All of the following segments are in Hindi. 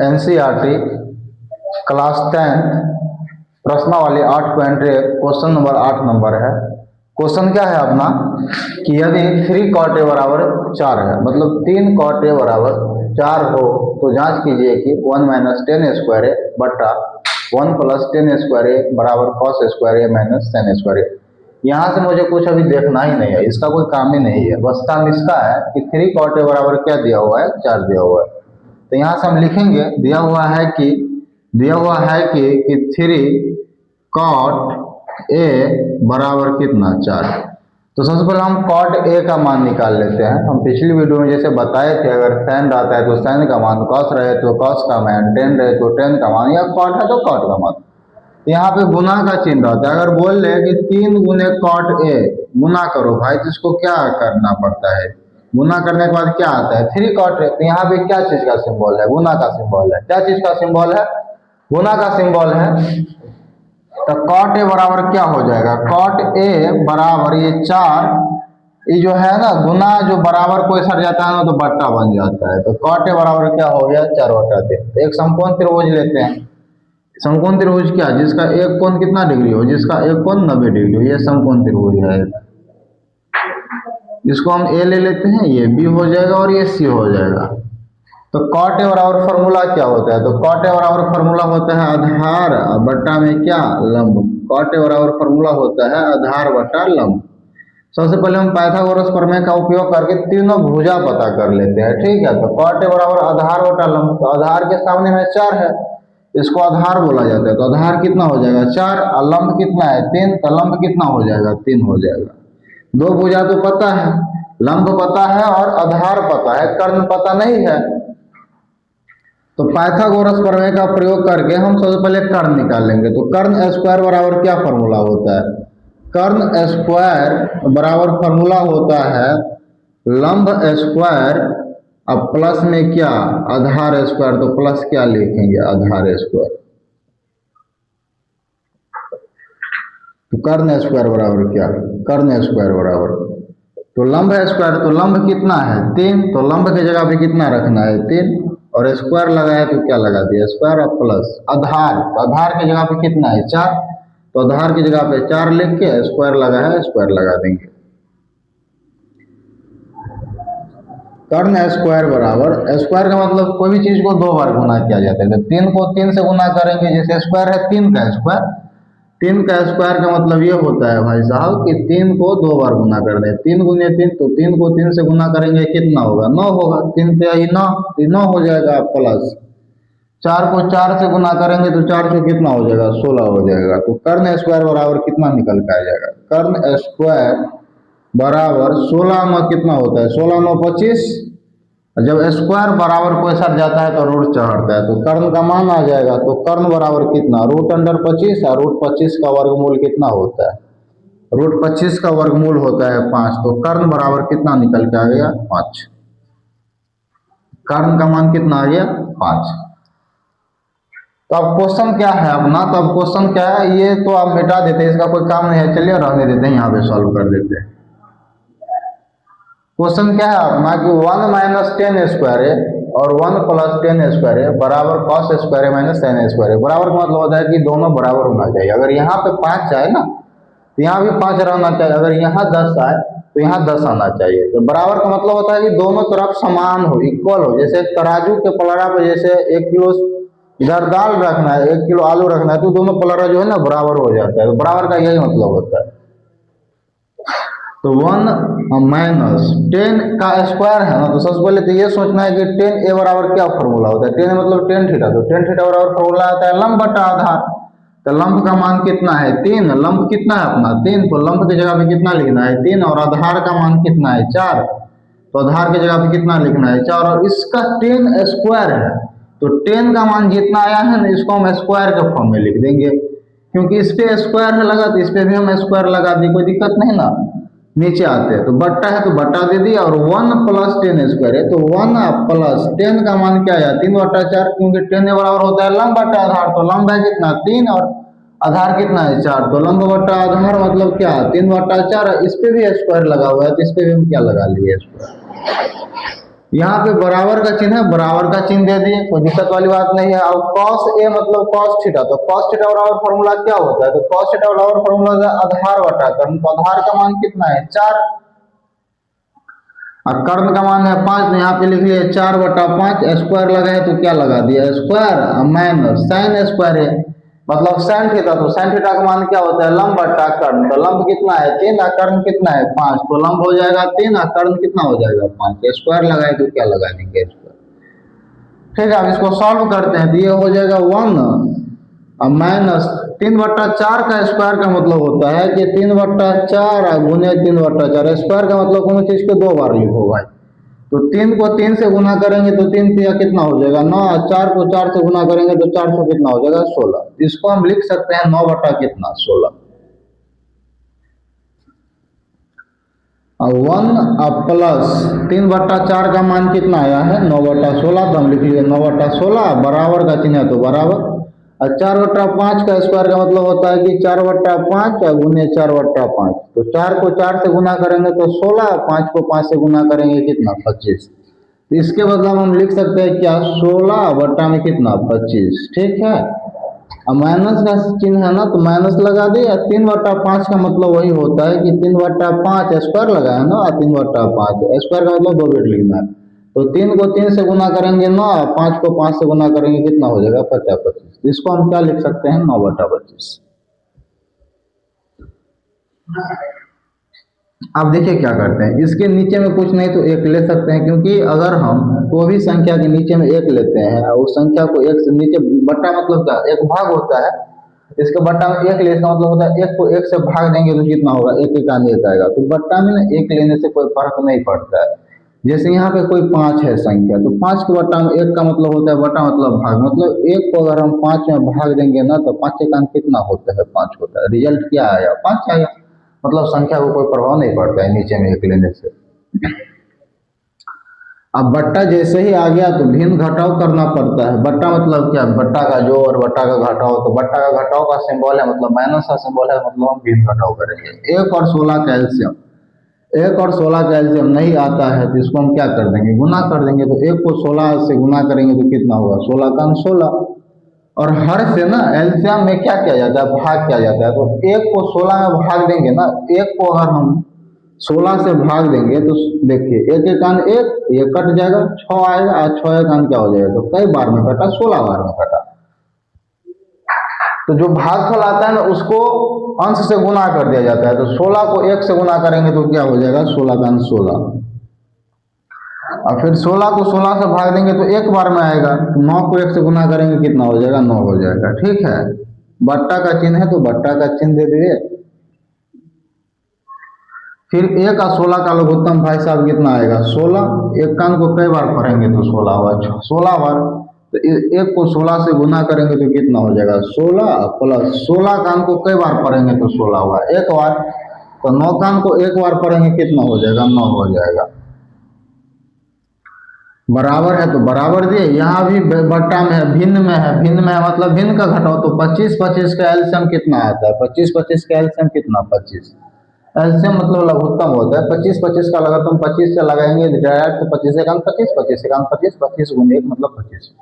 एनसीईआरटी क्लास 10 प्रश्नावली 8.1 क्वेश्चन नंबर 8 नंबर है। क्वेश्चन क्या है अपना कि यदि 3 cot a बराबर 4 है, मतलब 3 cot a बराबर 4 हो तो जांच कीजिए कि 1 - 10 स्क्वायर ए बट्टा 1 + 10 स्क्वायर ए बराबर cos स्क्वायर ए माइनस sin स्क्वायर ए। यहाँ से मुझे कुछ अभी देखना ही नहीं है, इसका कोई काम ही नहीं है, बस काम इसका है कि 3 cot a बराबर क्या दिया हुआ है, 4 दिया हुआ है। तो यहाँ से हम लिखेंगे दिया हुआ है कि 3 cot a बराबर कितना 4। तो सबसे पहले हम cot a का मान निकाल लेते हैं। हम पिछली वीडियो में जैसे बताए थे, अगर sin रहता है तो sin का मान, cos रहे तो cos का मान, tan रहे तो tan का मान, या cot है तो cot का मान। यहाँ पे गुना का चिन्ह रहता है। अगर बोल रहे कि 3 × cot a गुना करो भाई, तो इसको क्या करना पड़ता है, गुना करने के बाद क्या आता है 3 cot a। तो यहाँ पे क्या चीज का सिंबल है, गुना का सिंबल है। क्या चीज का सिंबल है, गुना का सिंबल है। तो cot a बराबर क्या हो जाएगा, cot a बराबर ये 4, ये जो है ना गुना, जो बराबर कोई सट जाता है ना तो बट्टा बन जाता है। तो cot a बराबर क्या हो गया 4/3। तो एक समकोण त्रिभुज लेते हैं। समकोण त्रिभुज क्या, जिसका एक कोण कितना डिग्री हो, जिसका एक कोण 90 डिग्री हो, ये समकोण त्रिभुज है। इसको हम a ले लेते हैं, ये b हो जाएगा और ये c हो जाएगा। तो cot a बराबर फॉर्मूला क्या होता है, तो cot a बराबर फॉर्मूला होता है आधार बट्टा में क्या, लंब। cot a बराबर फॉर्मूला होता है आधार बट्टा लंब। सबसे पहले हम पाइथागोरस प्रमेय का उपयोग करके तीनों भुजा पता कर लेते हैं, ठीक है। तो cot a बराबर आधार बट्टा लंब। तो आधार के सामने में 4 है, इसको आधार बोला जाता है। तो आधार कितना हो जाएगा 4, और लंब कितना है 3, तो लंब कितना हो जाएगा 3 हो जाएगा। दो भुजा तो पता है, लंब पता है और आधार पता है, कर्ण पता नहीं है। तो पाइथागोरस प्रमेय का प्रयोग करके हम सबसे पहले कर्ण निकालेंगे। तो कर्ण स्क्वायर बराबर क्या फॉर्मूला होता है, कर्ण स्क्वायर बराबर फॉर्मूला होता है लंब स्क्वायर अब प्लस में क्या आधार स्क्वायर। तो प्लस क्या लिखेंगे, आधार स्क्वायर। तो कर्ण स्क्वायर बराबर क्या, कर्ण स्क्वायर बराबर, तो लंब स्क्वायर, तो लंब कितना है 3, तो लंब की जगह पे कितना रखना है 3, और स्क्वायर लगाया तो क्या लगा दिया स्क्वायर और प्लस आधार। तो आधार की जगह पे कितना है 4, तो आधार की जगह पे 4 लिख के स्क्वायर लगा है, स्क्वायर लगा देंगे। कर्ण स्क्वायर बराबर, स्क्वायर का मतलब कोई भी चीज को 2 बार गुना किया जाता है। तो 3 को 3 से गुना करेंगे, जैसे स्क्वायर है 3 का स्क्वायर, 3 का स्क्वायर का मतलब ये होता है भाई साहब कि 3 को 2 बार गुना कर दें। 3 × 3, तो 3 को 3 से गुना करेंगे कितना होगा 9 होगा, 3 से 9 हो जाएगा, प्लस 4 को 4 से गुना करेंगे तो 4 से कितना हो जाएगा 16 हो जाएगा। तो कर्ण स्क्वायर बराबर कितना निकल के आ जाएगा, कर्ण स्क्वायर बराबर 16 में कितना होता है 16 9 25। जब स्क्वायर बराबर कोई सट जाता है तो रूट चढ़ता है, तो कर्ण का मान आ जाएगा। तो कर्ण बराबर कितना √25, और √25 का वर्गमूल कितना होता है, √25 का वर्गमूल होता है 5। तो कर्ण बराबर कितना निकल के आ गया 5। कर्ण का मान कितना आ गया 5। तो अब क्वेश्चन क्या है अपना, तो अब क्वेश्चन क्या है, ये तो आप मिटा देते हैं, इसका कोई काम नहीं है, चलिए रहने देते हैं, यहाँ पे सॉल्व कर देते हैं। क्वेश्चन क्या है अपना कि 1 - 10 स्क्वायर है और 1 + 10 स्क्वायर है बराबर cos स्क्वायर है माइनस sin स्क्वायर है। बराबर का मतलब होता है कि दोनों बराबर होना चाहिए। अगर यहाँ पे 5 आए ना तो यहाँ भी 5 रहना चाहिए, अगर यहाँ 10 आए तो यहाँ 10 आना चाहिए। तो बराबर का मतलब होता है कि दोनों तरफ समान हो, इक्वल हो। जैसे तराजू के पलड़ा पे जैसे 1 किलो इधर दाल रखना है, 1 किलो आलू रखना है, तो दोनों पलड़ा जो है ना बराबर हो जाता है। तो बराबर का यही मतलब होता है। तो 1 - 10 का स्क्वायर है ना, तो सबसे पहले तो ये सोचना है कि tan a बराबर क्या फॉर्मूला होता है, tan मतलब tan थीटा। तो tan थीटा बराबर फॉर्मूला आता है लंब बटा आधार। तो लंब का मान कितना है 3, लंब कितना है अपना 3, तो लंब की जगह पे कितना लिखना है 3, और आधार का मान कितना है 4, तो आधार की जगह पे कितना लिखना है 4, और इसका tan स्क्वायर है। तो tan का मान जितना आया है ना, इसको हम स्क्वायर के फॉर्म में लिख देंगे, क्योंकि इस पे स्क्वायर लगा तो इस पे भी हम स्क्वायर लगा दें, कोई दिक्कत नहीं ना। नीचे आते हैं तो बट्टा है तो बट्टा दे दिया, और 1 + 10 स्क्वायर है, तो 1 + 10 का मान क्या आया 3/4, क्योंकि tan a बराबर होता है लंब बटा आधार। तो लंब है कितना 3 और आधार कितना है 4, तो लंब बटा आधार मतलब क्या 3/4। इस पे भी स्क्वायर लगा हुआ है, तो इस पे भी हम क्या लगा लिए स्क्वायर। यहाँ पे बराबर का चिन्ह है, बराबर का चिन्ह दे दिए, कोई दिक्कत वाली बात नहीं है। और कॉस ए मतलब कॉस थीटा, तो कॉस थीटा बराबर फॉर्मूला क्या होता है, तो कॉस थीटा बराबर फॉर्मूला है आधार बटा कर्ण, तो आधार का मान कितना है 4 और कर्ण का मान है 5, तो यहाँ पे लिख लिया 4/5, स्क्वायर लगा है तो क्या लगा दिया स्क्वायर, माइनस साइन स्क्वायर है मतलब साइन थीटा, तो साइन थीटा का मान क्या होता है लंब बटा कर्ण, तो लंब कितना है 3 और कर्ण कितना है 5, तो लंब हो जाएगा 3 और कर्ण कितना हो जाएगा 5, स्क्वायर लगाए तो क्या लगा देंगे स्क्वायर। ठीक है, अब इसको सॉल्व करते हैं, तो ये हो जाएगा 1 और माइनस 3/4 का स्क्वायर का मतलब होता है कि 3/4 गुने 3/4, स्क्वायर का मतलब कोनो चीज को 2 बार लिखो भाई, तो 3 को 3 से गुना करेंगे तो 3 तिया कितना हो जाएगा 9, 4 को 4 से गुना करेंगे तो 4 से कितना हो जाएगा 16, इसको हम लिख सकते हैं 9 बटा कितना 16, और 1 प्लस 3/4 का मान कितना आया है 9/16, तो हम लिख लिए 9/16, बराबर का चिन्ह है तो बराबर, और 4/5 का स्क्वायर का मतलब होता है कि 4/5 गुने 4/5, तो 4 को 4 से गुना करेंगे तो 16, 5 को 5 से गुना करेंगे कितना 25, तो इसके बदला हम लिख सकते हैं क्या 16 बट्टा में कितना 25। ठीक है, अब माइनस का चिन्ह है ना तो माइनस लगा दे, 3/5 का मतलब वही होता है कि 3/5 स्क्वायर लगा है ना, 3/5 स्क्वायर का मतलब 2 बिट लिखना है, तो 3 को 3 से गुना करेंगे 9, 5 को 5 से गुना करेंगे कितना हो जाएगा 50-25, इसको हम क्या लिख सकते हैं 9/25। अब देखिए क्या करते हैं, इसके नीचे में कुछ नहीं तो एक ले सकते हैं, क्योंकि अगर हम कोई भी संख्या के नीचे में एक लेते हैं और उस संख्या को एक से नीचे बट्टा मतलब क्या एक भाग होता है, इसके बट्टा में एक ले, इसका मतलब होता है एक को एक से भाग देंगे तो कितना होगा एक एक आने एक आएगा, तो बट्टा में ना एक लेने से कोई फर्क नहीं पड़ता है। जैसे यहाँ पे कोई 5 है संख्या, तो 5 के बट्टा में एक का मतलब होता है बट्टा मतलब भाग, मतलब एक को अगर हम 5 में भाग देंगे ना तो 5 एक कितना होता है 5 होता है, रिजल्ट क्या आया 5 आया, मतलब संख्या को कोई प्रभाव नहीं पड़ता है नीचे में एक लेने से। अब बट्टा जैसे ही आ गया तो भिन्न घटाव करना पड़ता है, बट्टा मतलब क्या बट्टा का जोड़ और बट्टा का घटाव, तो बट्टा का घटाव का सिंबल है मतलब माइनस का सिंबल है, मतलब हम भिन्न घटाव करेंगे। 1 और 16 का एलसीएम, 1 और 16 का एलसीएम नहीं आता है तो इसको हम क्या कर देंगे गुना कर देंगे, तो 1 को 16 से गुना करेंगे तो कितना होगा 16 का 16, और हर से ना एलसीएम में क्या किया जाता है भाग किया जाता है, तो 1 को 16 में भाग देंगे ना, 1 को अगर हम 16 से भाग देंगे तो देखिए एक एक कान एक ये कट जाएगा 6 आएगा, और 6 एक कान क्या हो जाएगा, तो कई बार में कटा 16 बार में कटा, तो जो भागफल आता है ना उसको अंश से गुना कर दिया जाता है, तो 16 को 1 से गुना करेंगे तो क्या हो जाएगा 16 का 16, और फिर 16 को 16 से भाग देंगे तो एक बार में आएगा, तो 9 को 1 से गुना करेंगे कितना हो जाएगा 9 हो जाएगा। ठीक है, बट्टा का चिन्ह है तो बट्टा का चिन्ह दे दिए, फिर 1 और 16 का लघुत्तम भाई साहब कितना आएगा 16, एक कान को कई बार पढ़ेंगे तो 16 हुआ 16 बार, तो 1 को 16 से गुना करेंगे तो कितना हो जाएगा 16 प्लस 16 कान को कई बार पढ़ेंगे तो 16 हुआ एक बार, तो 9 कान को एक बार पढ़ेंगे कितना हो जाएगा 9 हो जाएगा। बराबर है तो बराबर दिए, यहाँ भी बट्टा में है भिन्न में है, भिन्न में है मतलब भिन्न का घटाओ, तो 25-25 का एलसीएम कितना आता है 25-25 का एलसीएम कितना 25, एलसीएम मतलब लघुत्तम होता है, 25-25 का लघुत्तम 25 से लगाएंगे डायरेक्ट, तो 25 एक 25, 25 एक 25, 25 गुने 1 मतलब 25,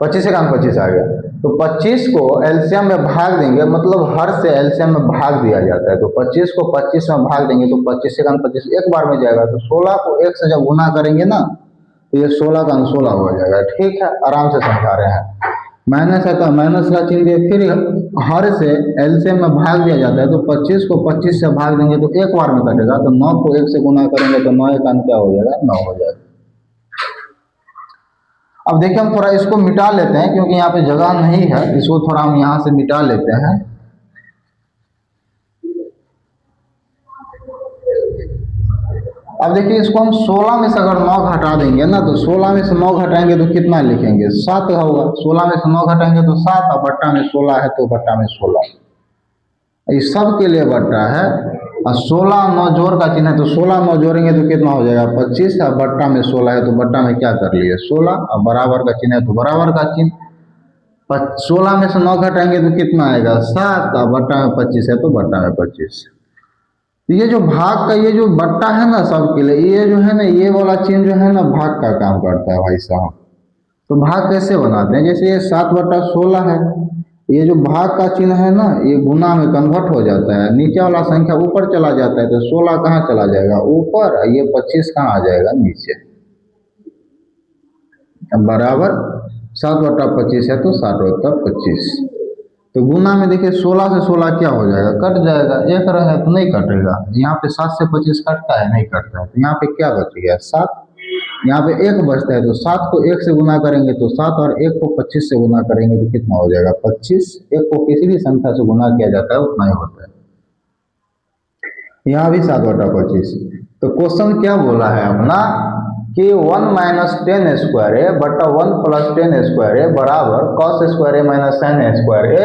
25 एक 25 आ गया, तो 25 को एलसीएम में भाग देंगे मतलब हर से एलसीएम में भाग दिया जाता है, तो 25 को 25 में भाग देंगे तो 25 एक 25 एक बार में जाएगा, तो 16 को 1 से जब गुना करेंगे ना तो ये 16 का 16 हो जाएगा। ठीक है, आराम से समझा रहे हैं, माइनस है तो माइनस का चिन्ह दिए, फिर हर से एलसीएम में भाग दिया जाता है, तो 25 को 25 से भाग देंगे तो एक बार में कटेगा, तो 9 को 1 से गुना करेंगे तो 9 एक क्या हो जाएगा 9 हो जाएगा। अब देखिए हम थोड़ा इसको मिटा लेते हैं क्योंकि यहाँ पे जगह नहीं है, इसको थोड़ा हम यहाँ से मिटा लेते हैं। अब देखिए इसको हम 16 में से अगर 9 घटा देंगे ना, तो 16 में से 9 घटाएंगे तो कितना लिखेंगे 7 होगा, 16 में से 9 घटाएंगे तो 7, और बट्टा में 16 है तो बट्टा में 16, इस सब के लिए बट्टा है, और 16 9 जोड़ का चिन्ह है तो 16 9 जोड़ेंगे तो कितना हो जाएगा 25, और बट्टा में 16 है तो बट्टा में क्या कर लिए 16, और बराबर का चिन्ह है तो बराबर का चिन्ह, 16 में से 9 घटाएंगे तो कितना आएगा 7, और बट्टा में 25 है तो बट्टा में 25। तो ये जो भाग का ये जो बट्टा है ना सबके लिए, ये जो है ना ये वाला चिन्ह जो है ना भाग का काम करता है भाई साहब। तो भाग कैसे बनाते हैं, जैसे ये 7/16 है, ये जो भाग का चिन्ह है ना ये गुना में कन्वर्ट हो जाता है, नीचे वाला संख्या ऊपर चला जाता है, तो 16 कहाँ चला जाएगा ऊपर, ये 25 कहाँ आ जाएगा नीचे। अब बराबर 7/25 है तो 7/25। तो गुना में देखिए 16 से 16 क्या हो जाएगा, कट जाएगा, एक रहे तो नहीं कटेगा, यहाँ पे 7 से 25 कटता है नहीं कटता है, तो यहाँ पे क्या बच गया 7, यहाँ पे 1 बचता है, तो 7 को 1 से गुना करेंगे तो 7, और 1 को 25 से गुना करेंगे तो कितना हो जाएगा 25। 1 को किसी भी संख्या से गुना किया जाता है उतना ही होता है, यहाँ भी 7/25। तो क्वेश्चन क्या बोला है अपना कि 1 - 10 स्क्वायर ए बटा 1 + 10 स्क्वायर ए बराबर cos स्क्वायर ए माइनस sin स्क्वायर ए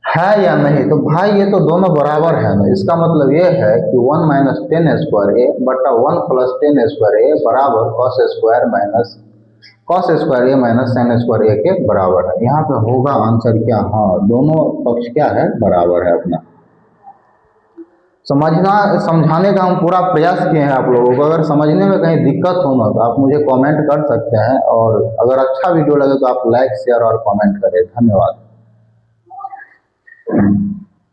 है या नहीं। तो भाई ये तो दोनों बराबर है ना, इसका मतलब ये है कि 1 - 10 स्क्वायर ए बटा 1 + 10 स्क्वायर ए बराबर cos स्क्वायर ए माइनस sin स्क्वायर ए के बराबर है। यहाँ पे होगा आंसर क्या, हाँ दोनों पक्ष क्या है बराबर है अपना। समझाने का हम पूरा प्रयास किए हैं आप लोगों को, अगर समझने में कहीं दिक्कत हो ना तो आप मुझे कमेंट कर सकते हैं, और अगर अच्छा वीडियो लगे तो आप लाइक शेयर और कमेंट करें। धन्यवाद।